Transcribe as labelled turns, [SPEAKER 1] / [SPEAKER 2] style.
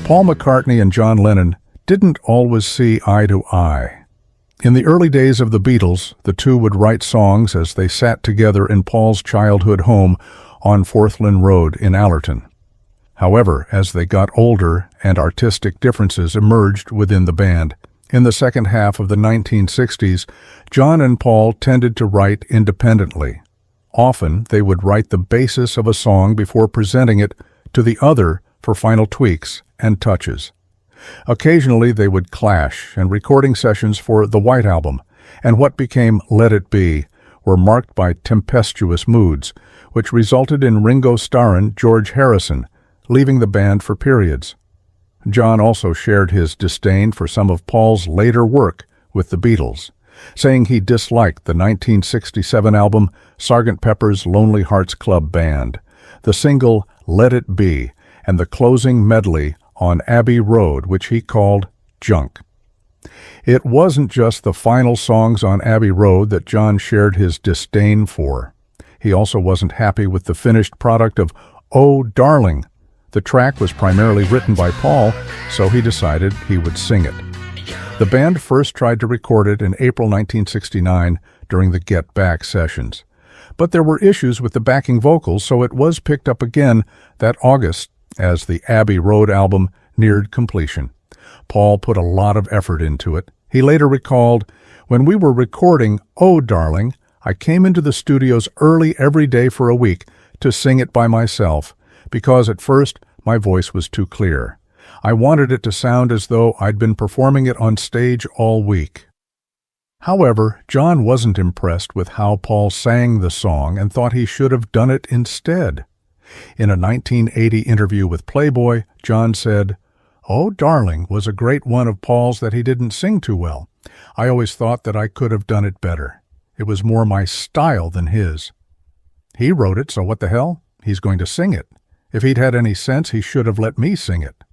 [SPEAKER 1] Paul McCartney and John Lennon didn't always see eye to eye. In the early days of the Beatles, the two would write songs as they sat together in Paul's childhood home on Forthland Road in Allerton. However, as they got older and artistic differences emerged within the band, in the second half of the 1960s, John and Paul tended to write independently. Often, they would write the basis of a song before presenting it to the other for final tweaks and touches. Occasionally, they would clash, and recording sessions for the White Album and what became Let It Be were marked by tempestuous moods, which resulted in Ringo Starr and George Harrison leaving the band for periods. John also shared his disdain for some of Paul's later work with the Beatles, saying he disliked the 1967 album Sgt. Pepper's Lonely Hearts Club Band, the single Let It Be, and the closing medley on Abbey Road, which he called junk. It wasn't just the final songs on Abbey Road that John shared his disdain for. He also wasn't happy with the finished product of Oh Darling. The track was primarily written by Paul, so he decided he would sing it. The band first tried to record it in April 1969 during the Get Back sessions. But there were issues with the backing vocals, so it was picked up again that August as the Abbey Road album neared completion. Paul put a lot of effort into it. He later recalled, "When we were recording Oh Darling, I came into the studios early every day for a week to sing it by myself, because at first my voice was too clear. I wanted it to sound as though I'd been performing it on stage all week." However, John wasn't impressed with how Paul sang the song and thought he should have done it instead. In a 1980 interview with Playboy, John said, "Oh Darling was a great one of Paul's that he didn't sing too well. I always thought that I could have done it better. It was more my style than his. He wrote it, so what the hell? He's going to sing it. If he'd had any sense, he should have let me sing it."